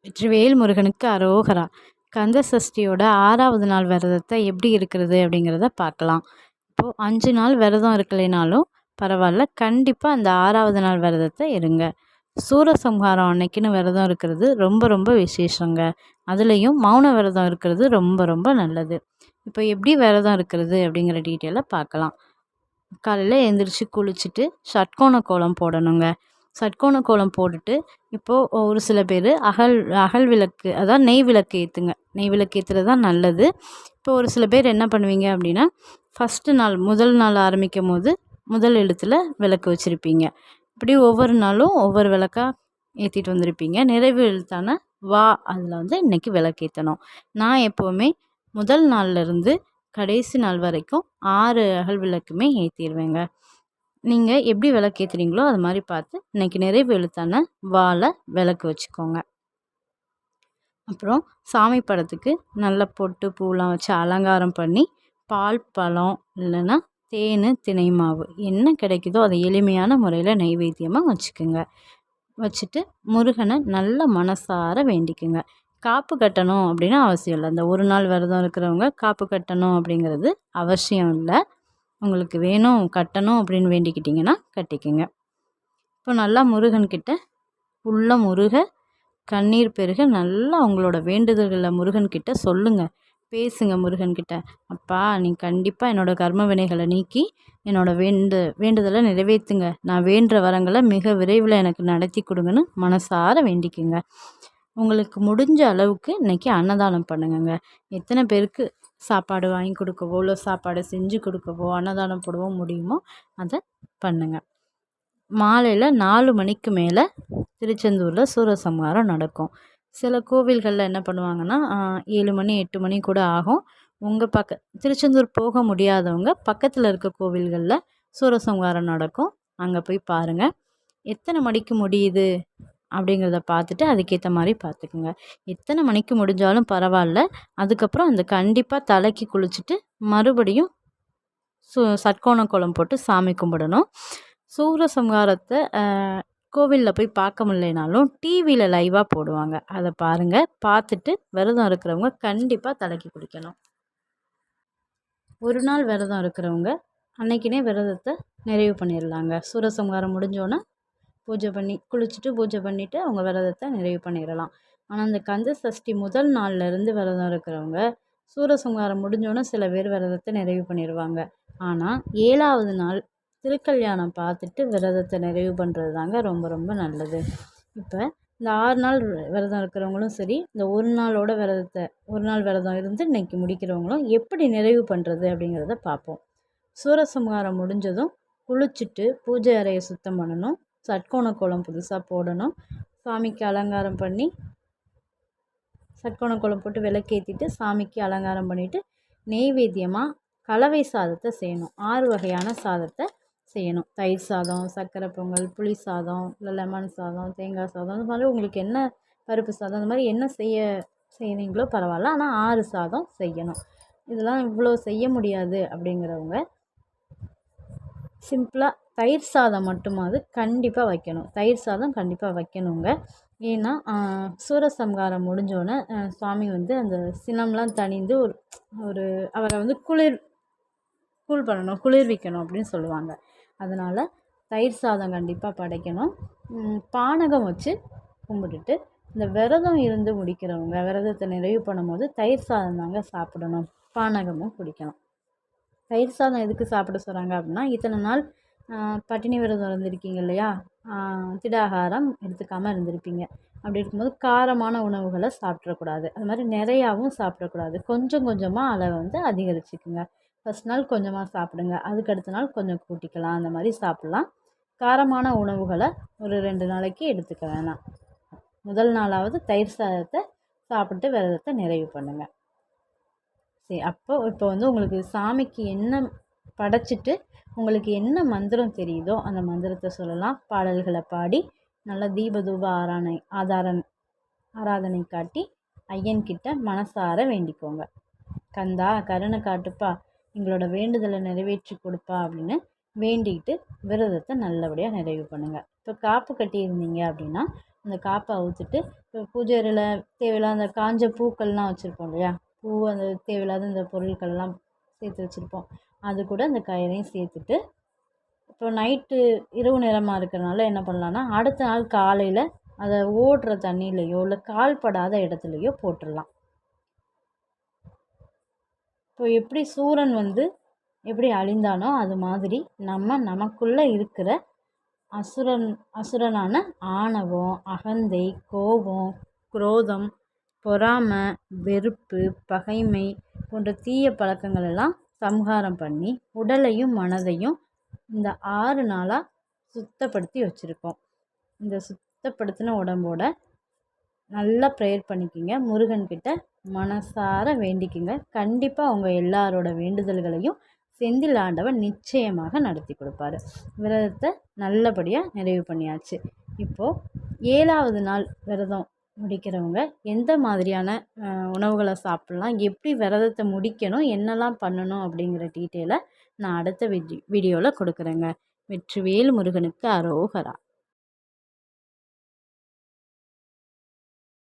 வெற்றிவேல் முருகனுக்கு அரோகரா. கந்த சஷ்டியோட 6வது நாள் விரதத்தை எப்படி இருக்கிறது அப்படிங்கிறத பார்க்கலாம். இப்போது 5 நாள் விரதம் இருக்கலைனாலும் பரவாயில்ல, கண்டிப்பாக அந்த 6வது நாள் விரதத்தை இருங்க. சூரசம்ஹாரம் அன்னைக்குன்னு விரதம் இருக்கிறது ரொம்ப ரொம்ப விசேஷங்க. அதுலேயும் மௌன விரதம் இருக்கிறது ரொம்ப ரொம்ப நல்லது. இப்போ எப்படி விரதம் இருக்கிறது அப்படிங்கிற டீட்டெயிலை பார்க்கலாம். காலையில் எழுந்திரிச்சு குளிச்சுட்டு ஷட்கோண கோலம் போடணுங்க. ஷட்கோண கோலம் போட்டுட்டு இப்போது ஒரு சில பேர் அகல் விளக்கு, அதாவது நெய் விளக்கு ஏற்றுங்க. நெய் விளக்கு ஏற்றுறது தான் நல்லது. இப்போ ஒரு சில பேர் என்ன பண்ணுவீங்க அப்படின்னா, ஃபஸ்ட்டு நாள் முதல் நாள் ஆரம்பிக்கும் போது முதல் எழுத்தில் விளக்கு வச்சுருப்பீங்க. இப்படி ஒவ்வொரு நாளும் ஒவ்வொரு விளக்கா ஏற்றிட்டு வந்திருப்பீங்க. நிறைவு எழுத்தான வா அதில் வந்து இன்றைக்கி விளக்கேற்றணும். நான் எப்போவுமே முதல் நாள்லேருந்து கடைசி நாள் வரைக்கும் 6 அகல் விளக்குமே ஏற்றிடுவேங்க. நீங்கள் எப்படி விளக்கு ஏற்றுறீங்களோ அது மாதிரி பார்த்து இன்றைக்கி நிறைவு எழுத்தான வாழை விளக்கு வச்சுக்கோங்க. அப்புறம் சாமி படத்துக்கு நல்ல பொட்டு பூலாம் வச்சு அலங்காரம் பண்ணி பால், பழம் இல்லைன்னா தேன், தினை மாவு என்ன கிடைக்குதோ அதை எளிமையான முறையில் நைவேத்தியமாக வச்சுக்குங்க. வச்சுட்டு முருகனை நல்ல மனசார வேண்டிக்குங்க. காப்பு கட்டணும் அப்படின்னு அவசியம் இல்லை. அந்த ஒரு நாள் விரதம் இருக்கிறவங்க காப்பு கட்டணும் அப்படிங்கிறது அவசியம் இல்லை. உங்களுக்கு வேணும் கட்டணும் அப்படின்னு வேண்டிக்கிட்டிங்கன்னா கட்டிக்குங்க. இப்போ நல்லா முருகன்கிட்ட உள்ள முருக கண்ணீர் பெருக நல்லா உங்களோட வேண்டுதல்களை முருகன்கிட்ட சொல்லுங்கள். பேசுங்க முருகன்கிட்ட. அப்பா, நீ கண்டிப்பாக என்னோடய கர்ம வினைகளை நீக்கி என்னோடய வேண்டுதலை நிறைவேற்றுங்க. நான் வேண்டுற வரங்களை மிக விரைவில் எனக்கு நடத்தி கொடுங்கன்னு மனசார வேண்டிக்குங்க. உங்களுக்கு முடிஞ்ச அளவுக்கு இன்றைக்கி அன்னதானம் பண்ணுங்கங்க. எத்தனை பேருக்கு சாப்பாடு வாங்கி கொடுக்கவோ இல்லை சாப்பாடு செஞ்சு கொடுக்கவோ அன்னதானம் போடவோ முடியுமோ அதை பண்ணுங்கள். மாலையில் 4 மணிக்கு மேலே திருச்செந்தூரில் சூரசம்ஹாரம் நடக்கும். சில கோவில்களில் என்ன பண்ணுவாங்கன்னா 7 மணி 8 மணி கூட ஆகும். உங்கள் திருச்செந்தூர் போக முடியாதவங்க பக்கத்தில் இருக்க கோவில்களில் சூரசம்ஹாரம் நடக்கும். அங்கே போய் பாருங்கள். எத்தனை மணிக்கு முடியுது அப்படிங்கிறத பார்த்துட்டு அதுக்கேற்ற மாதிரி பார்த்துக்குங்க. எத்தனை மணிக்கு முடிஞ்சாலும் பரவாயில்ல. அதுக்கப்புறம் அந்த கண்டிப்பாக தலைக்கு குளிச்சுட்டு மறுபடியும் சட்கோண கோலம் போட்டு சாமி கும்பிடணும். சூரசம்ஹாரத்தை கோவிலில் போய் பார்க்க முடியலைனாலும் டிவியில் லைவாக போடுவாங்க. அதை பாருங்கள். பார்த்துட்டு விரதம் இருக்கிறவங்க கண்டிப்பாக தலைக்கு குளிக்கணும். ஒரு நாள் விரதம் இருக்கிறவங்க அன்னைக்கினே விரதத்தை நிறைவு பண்ணிடலாங்க. சூரசம்ஹாரம் முடிஞ்சோன்னே பூஜை பண்ணி குளிச்சுட்டு பூஜை பண்ணிவிட்டு அவங்க விரதத்தை நிறைவு பண்ணிடலாம். ஆனால் அந்த கந்த சஷ்டி முதல் நாள்லேருந்து விரதம் இருக்கிறவங்க சூரசம்ஹாரம் முடிஞ்சோன்னே சில பேர் விரதத்தை நிறைவு பண்ணிடுவாங்க. ஆனால் 7வது நாள் திருக்கல்யாணம் பார்த்துட்டு விரதத்தை நிறைவு பண்ணுறது தாங்க ரொம்ப ரொம்ப நல்லது. இப்போ இந்த 6 நாள் விரதம் இருக்கிறவங்களும் சரி, இந்த ஒரு நாள் விரதம் இருந்து இன்றைக்கி முடிக்கிறவங்களும் எப்படி நிறைவு பண்ணுறது அப்படிங்கிறத பார்ப்போம். சூரசம்ஹாரம் முடிஞ்சதும் குளிச்சுட்டு பூஜை அறையை சுத்தம் பண்ணணும். சட்கோண கோலம் புதுசாக போடணும். சாமிக்கு அலங்காரம் பண்ணி சட்கோண கோலம் போட்டு விளக்கேற்றிட்டு சாமிக்கு அலங்காரம் பண்ணிவிட்டு நெய்வேத்தியமாக கலவை சாதத்தை செய்யணும். 6 வகையான சாதத்தை செய்யணும். தயிர் சாதம், சர்க்கரை பொங்கல், புளி சாதம், இல்லை லெமன் சாதம், தேங்காய் சாதம், அந்த மாதிரி உங்களுக்கு என்ன பருப்பு சாதம், அந்த மாதிரி என்ன செய்வீங்களோ பரவாயில்ல. ஆனால் 6 சாதம் செய்யணும். இதெல்லாம் இவ்வளோ செய்ய முடியாது அப்படிங்கிறவங்க சிம்பிளாக தயிர் சாதம் மட்டுமாவது கண்டிப்பாக வைக்கணும். தயிர் சாதம் கண்டிப்பாக வைக்கணுங்க. ஏன்னா சூரசம்ஹாரம் முடிஞ்சோடனே சுவாமி வந்து அந்த சினம்லாம் தணிந்து ஒரு அவரை வந்து குளிர்விக்கணும் அப்படின்னு சொல்லுவாங்க. அதனால் தயிர் சாதம் கண்டிப்பாக படைக்கணும். பானகம் வச்சு கும்பிட்டுட்டு இந்த விரதம் இருந்து முடிக்கிறவங்க விரதத்தை நிறைவு பண்ணும்போது தயிர் சாதம் தாங்க சாப்பிடணும். பானகமும் குடிக்கணும். தயிர் சாதம் எதுக்கு சாப்பிட சொல்கிறாங்க அப்படின்னா, இத்தனை நாள் பட்டினி விரதம் இருந்திருக்கீங்க இல்லையா, திடாகாரம் எடுத்துக்காமல் இருந்திருப்பீங்க. அப்படி இருக்கும்போது காரமான உணவுகளை சாப்பிட்றக்கூடாது. அது மாதிரி நிறையாவும் சாப்பிடக்கூடாது. கொஞ்சம் கொஞ்சமாக அளவை வந்து அதிகரிச்சுக்குங்க. ஃபஸ்ட் நாள் கொஞ்சமாக சாப்பிடுங்க, அதுக்கு அடுத்த நாள் கொஞ்சம் கூட்டிக்கலாம். அந்த மாதிரி சாப்பிட்லாம். காரமான உணவுகளை ஒரு 2 நாளைக்கு எடுத்துக்க வேணாம். முதல் நாளாவது தயிர் சாதத்தை சாப்பிட்டு விரதத்தை நிறைவு பண்ணுங்கள். சரி, இப்போ வந்து உங்களுக்கு சாமிக்கு என்ன படைச்சிட்டு உங்களுக்கு என்ன மந்திரம் தெரியுதோ அந்த மந்திரத்தை சொல்லலாம். பாடல்களை பாடி நல்லா தீபதூப ஆராதனை காட்டி ஐயன்கிட்ட மனசார வேண்டிக்கோங்க. கந்தா, கருணை காட்டுப்பா, எங்களோட வேண்டுதலை நிறைவேற்றி கொடுப்பா அப்படின்னு வேண்டிக்கிட்டு விரதத்தை நல்லபடியாக நிறைவு பண்ணுங்கள். இப்போ காப்பு கட்டியிருந்தீங்க அப்படின்னா அந்த காப்பை அவுத்துட்டு இப்போ பூஜை அறையில் தேவையில்லாத அந்த காஞ்ச பூக்கள்லாம் வச்சுருப்போம் இல்லையா, பூ அந்த தேவையில்லாத இந்த பொருட்கள்லாம் சேர்த்து வச்சுருப்போம், அது கூட அந்த கயிறையும் சேர்த்துட்டு இப்போ நைட்டு இரவு நேரமாக இருக்கிறனால என்ன பண்ணலான்னா அடுத்த நாள் காலையில் அதை ஓடுற தண்ணியிலையோ இல்லை கால் படாத இடத்துலையோ போட்டுடலாம். இப்போ எப்படி சூரன் எப்படி அழிந்தானோ அது மாதிரி நமக்குள்ளே இருக்கிற அசுரனான ஆணவம், அகந்தை, கோபம், குரோதம், பொறாமை, வெறுப்பு, பகைமை போன்ற தீய பழக்கங்கள் எல்லாம் சம்ஹாரம் பண்ணி உடலையும் மனதையும் இந்த 6 நாளாக சுத்தப்படுத்தி வச்சுருக்கோம். இந்த சுத்தப்படுத்தின உடம்போட நல்லா ப்ரேயர் பண்ணிக்கிங்க, முருகன்கிட்ட மனசார வேண்டிக்கிங்க. கண்டிப்பாக அவங்க எல்லாரோட வேண்டுதல்களையும் செந்தில் ஆண்டவன் நிச்சயமாக நடத்தி கொடுப்பாரு. விரதத்தை நல்லபடியாக நிறைவு பண்ணியாச்சு. இப்போது 7வது நாள் விரதம் முடிக்கிறவங்க எந்த மாதிரியான உணவுகளை சாப்பிட்லாம், எப்படி விரதத்தை முடிக்கணும், என்னெல்லாம் பண்ணணும் அப்படிங்கிற டீட்டெயிலை நான் அடுத்த வீடியோவில் கொடுக்குறேங்க. வெற்றிவேல் முருகனுக்கு அரோகரா.